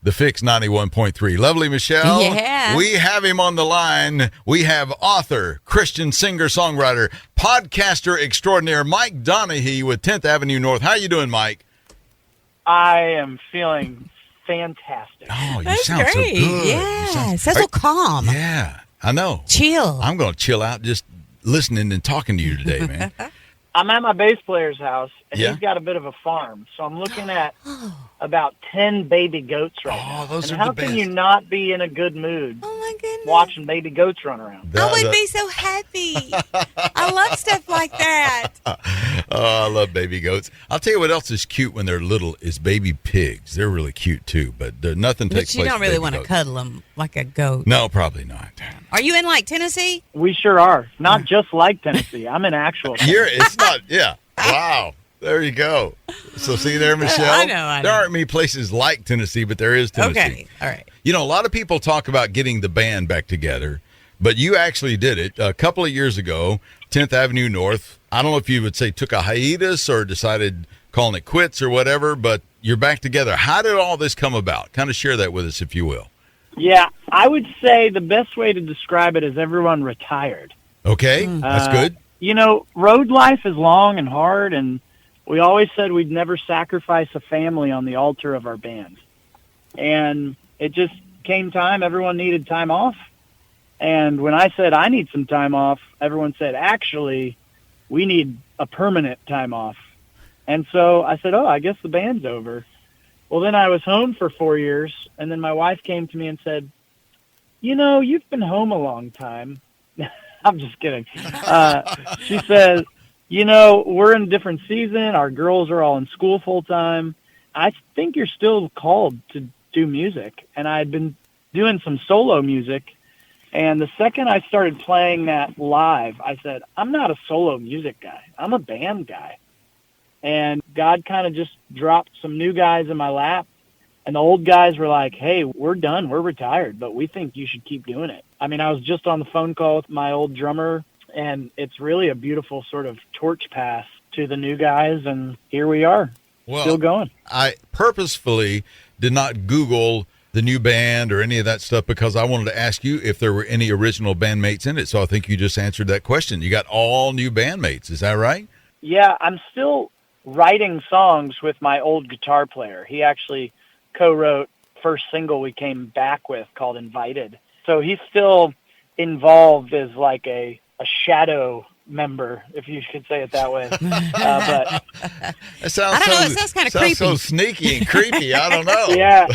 The Fix 91.3. Lovely Michelle. Yeah. We have him on the line. We have author, Christian singer-songwriter, podcaster extraordinaire, Mike Donehey with 10th Avenue North. How you doing, Mike? I am feeling fantastic. Oh, you That's sound great. so good. Yeah. Sounds so calm. Yeah, I know. Chill. I'm going to chill out just listening and talking to you today, man. I'm at my bass player's house, and Yeah. he's got a bit of a farm. So I'm looking at about 10 baby goats right now. Those and are how the can best. you not be in a good mood Oh, my goodness. watching baby goats run around? I would be so happy. I love stuff like that. Oh, I love baby goats. I'll tell you what else is cute when they're little is baby pigs. They're really cute, too, but nothing takes But you place don't with really baby want to goats. cuddle them like a goat. No, probably not. Are you in, like, Tennessee? We sure are. Not just like Tennessee. I'm in actual It's not, yeah. Wow. There you go. So see there, Michelle? I know. There aren't many places like Tennessee, but there is Tennessee. Okay. All right. You know, a lot of people talk about getting the band back together, but you actually did it a couple of years ago, 10th Avenue North. I don't know if you would say took a hiatus or decided calling it quits or whatever, but you're back together. How did all this come about? Kind of share that with us, if you will. Yeah, I would say the best way to describe it is everyone retired. Okay, that's good. You know, road life is long and hard, and we always said we'd never sacrifice a family on the altar of our band. And it just came time, everyone needed time off. And when I said I need some time off, everyone said, actually, we need a permanent time off. And so I said, I guess the band's over. Well, then I was home for 4 years, and then my wife came to me and said, you've been home a long time. I'm just kidding. She says, we're in a different season. Our girls are all in school full time. I think you're still called to do music. And I had been doing some solo music. And the second I started playing that live, I said, I'm not a solo music guy. I'm a band guy. And God kind of just dropped some new guys in my lap. And the old guys were like, hey, we're done. We're retired, but we think you should keep doing it. I mean, I was just on the phone call with my old drummer, and it's really a beautiful sort of torch pass to the new guys, and here we are, still going. I purposefully did not Google the new band or any of that stuff because I wanted to ask you if there were any original bandmates in it, so I think you just answered that question. You got all new bandmates, is that right? Yeah, I'm still writing songs with my old guitar player. He actually co-wrote first single we came back with called Invited. So he's still involved as like a shadow member, if you could say it that way. But it sounds I don't know. It sounds kind of creepy. So sneaky and creepy. I don't know. Yeah.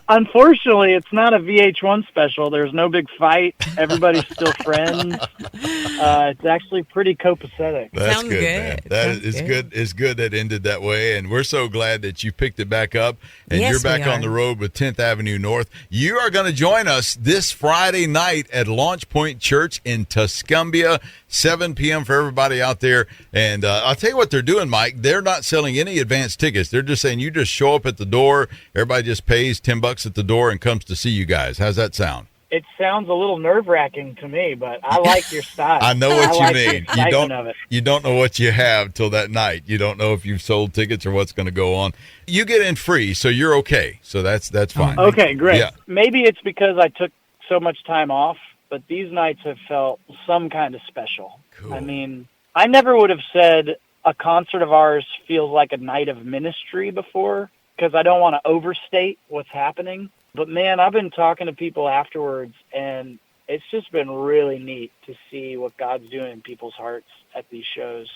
Unfortunately, it's not a VH1 special. There's no big fight. Everybody's still friends. It's actually pretty copacetic. That's Sounds good, good. man. That Sounds is good. good. It's good that ended that way, and we're so glad that you picked it back up, and Yes, you're back we on are. the road with 10th Avenue North. You are going to join us this Friday night at Launch Point Church in Tuscumbia, 7 p.m. for everybody out there. And I'll tell you what they're doing, Mike. They're not selling any advance tickets. They're just saying you just show up at the door. Everybody just pays $10 at the door and comes to see you guys. How's that sound? It sounds a little nerve-wracking to me, but I like your style. I know what I you like the mean. excitement of it. You don't know what you have till that night. You don't know if you've sold tickets or what's going to go on. You get in free, so you're okay. So that's fine. Okay, great. Yeah. Maybe it's because I took so much time off, but these nights have felt some kind of special. Cool. I mean, I never would have said a concert of ours feels like a night of ministry before, because I don't want to overstate what's happening. But, man, I've been talking to people afterwards, and it's just been really neat to see what God's doing in people's hearts at these shows.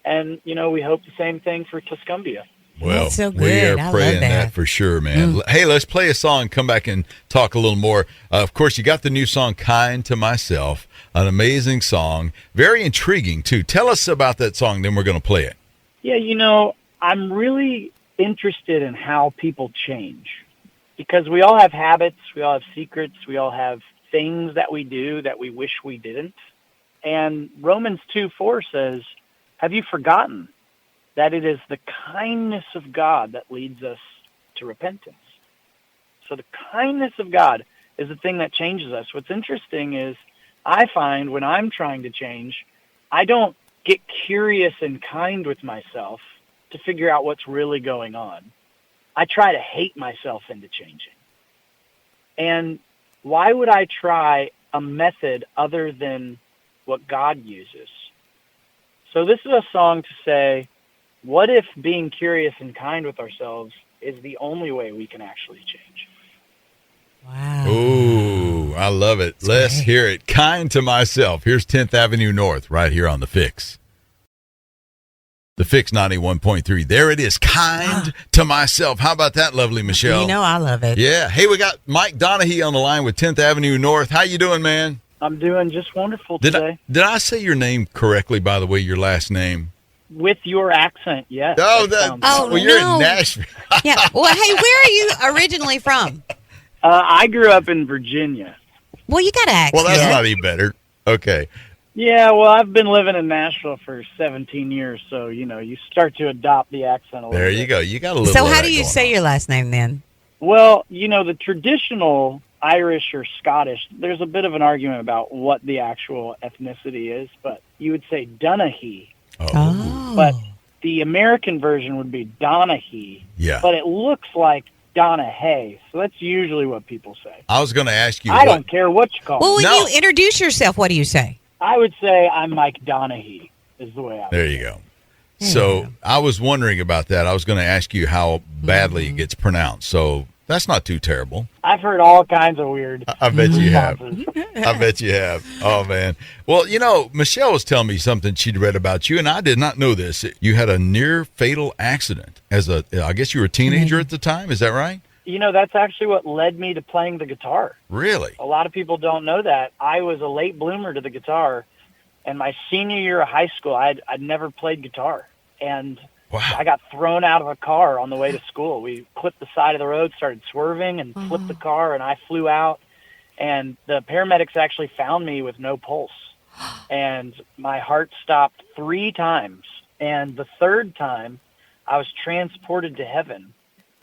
And, we hope the same thing for Tuscumbia. Well, That's so we good. are I love praying that that. for sure, man. Hey, let's play a song, come back and talk a little more. Of course, you got the new song, Kind to Myself, an amazing song, very intriguing, too. Tell us about that song, then we're going to play it. Yeah, I'm really interested in how people change, because we all have habits, we all have secrets, we all have things that we do that we wish we didn't. And Romans 2:4 says, have you forgotten that it is the kindness of God that leads us to repentance? So the kindness of God is the thing that changes us. What's interesting is I find when I'm trying to change, I don't get curious and kind with myself to figure out what's really going on. I try to hate myself into changing. And why would I try a method other than what God uses? So this is a song to say, what if being curious and kind with ourselves is the only way we can actually change? Wow. Ooh, I love it. Let's hear it. Kind to myself. Here's 10th Avenue North right here on The Fix. The Fix 91.3. There it is. Kind to myself. How about that, lovely Michelle? You know I love it. Yeah. Hey, we got Mike Donehey on the line with 10th Avenue North. How you doing, man? I'm doing just wonderful today. Did I say your name correctly, by the way, your last name? With your accent, yes. Well, you're in Nashville. Yeah. Well, hey, where are you originally from? I grew up in Virginia. Well, you got to accent. Well, that's not any better. Okay. Yeah, well, I've been living in Nashville for 17 years, so, you start to adopt the accent a little bit. There you go. You got a little So of how that do you going say on. your last name then? Well, the traditional Irish or Scottish, there's a bit of an argument about what the actual ethnicity is, but you would say Donehey. Oh. But the American version would be Donehey. Yeah. But it looks like Donehey, so that's usually what people say. I was going to ask you. I don't care what you call Well, me. when you introduce yourself, what do you say? I would say I'm Mike Donehey is the way I would There you go. So I was wondering about that. I was going to ask you how badly it gets pronounced. So that's not too terrible. I've heard all kinds of weird I bet you have. responses. I bet you have. Oh, man. Well, Michelle was telling me something she'd read about you, and I did not know this. You had a near fatal accident I guess you were a teenager at the time. Is that right? That's actually what led me to playing the guitar. Really? A lot of people don't know that. I was a late bloomer to the guitar, and my senior year of high school, I'd never played guitar. And Wow. I got thrown out of a car on the way to school. We clipped the side of the road, started swerving, and flipped the car, and I flew out. And the paramedics actually found me with no pulse. And my heart stopped 3 times. And the third time, I was transported to heaven.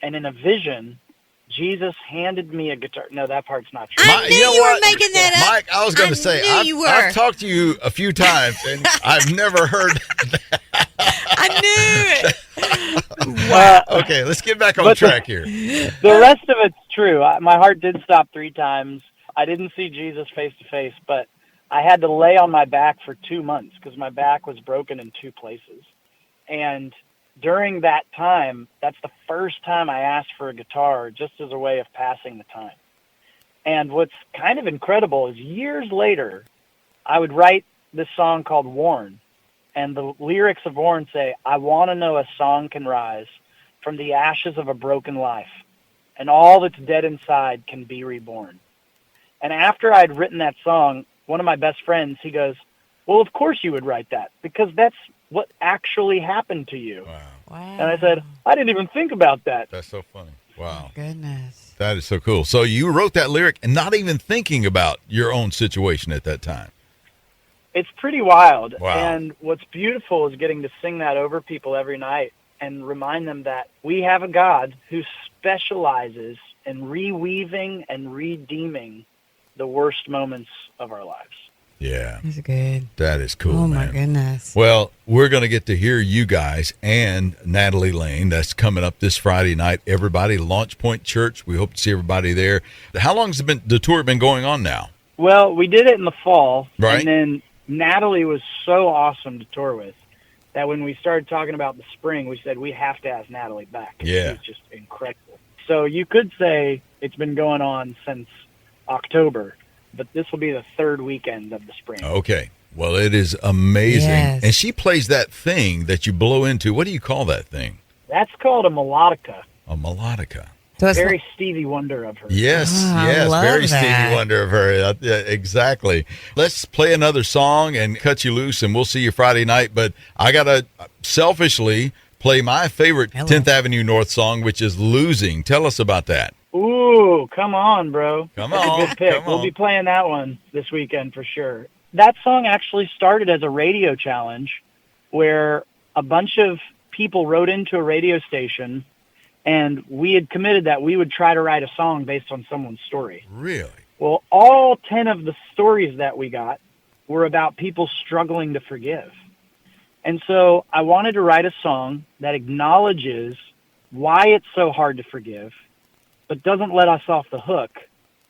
And in a vision, Jesus handed me a guitar. No, that part's not true. I knew you were making that up. Mike, I was going to say, I've talked to you a few times, and I've never heard that. I knew it. Okay, let's get back on track here. The rest of it's true. My heart did stop 3 times. I didn't see Jesus face to face, but I had to lay on my back for 2 months because my back was broken in 2 places. And during that time, that's the first time I asked for a guitar just as a way of passing the time. And what's kind of incredible is years later, I would write this song called Worn. And the lyrics of Worn say, I want to know a song can rise from the ashes of a broken life, and all that's dead inside can be reborn. And after I'd written that song, one of my best friends, he goes, well, of course you would write that, because that's what actually happened to you. Wow. And I said, I didn't even think about that. That's so funny. Wow. Goodness. That is so cool. So you wrote that lyric and not even thinking about your own situation at that time. It's pretty wild. Wow. And what's beautiful is getting to sing that over people every night and remind them that we have a God who specializes in reweaving and redeeming the worst moments of our lives. Yeah. That's good. That is cool, Oh, man. my goodness. Well, we're going to get to hear you guys and Natalie Lane. That's coming up this Friday night. Everybody, Launch Point Church. We hope to see everybody there. How long has the tour been going on now? Well, we did it in the fall. Right. And then Natalie was so awesome to tour with that when we started talking about the spring, we said we have to ask Natalie back. Yeah. She was just incredible. So you could say it's been going on since October, but this will be the 3rd weekend of the spring. Okay. Well, it is amazing. Yes. And she plays that thing that you blow into. What do you call that thing? That's called a melodica. A melodica. So it's Very Stevie Wonder of her. Yes, I yes, love very that. Stevie Wonder of her. Yeah, exactly. Let's play another song and cut you loose, and we'll see you Friday night. But I got to selfishly play my favorite 10th Avenue North song, which is Losing. Tell us about that. Ooh, come on, bro. Come That's on, a good pick. come We'll on. be playing that one this weekend for sure. That song actually started as a radio challenge where a bunch of people wrote into a radio station, and we had committed that we would try to write a song based on someone's story. Really? Well, all 10 of the stories that we got were about people struggling to forgive. And so I wanted to write a song that acknowledges why it's so hard to forgive, but doesn't let us off the hook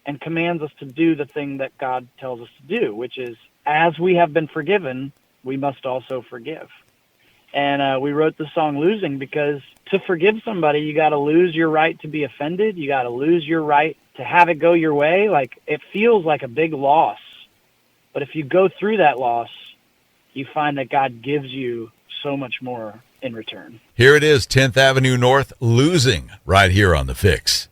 and commands us to do the thing that God tells us to do, which is, as we have been forgiven, we must also forgive. And we wrote the song Losing because to forgive somebody, you got to lose your right to be offended. You got to lose your right to have it go your way. Like, it feels like a big loss. But if you go through that loss, you find that God gives you so much more in return. Here it is, 10th Avenue North, Losing, right here on The Fix.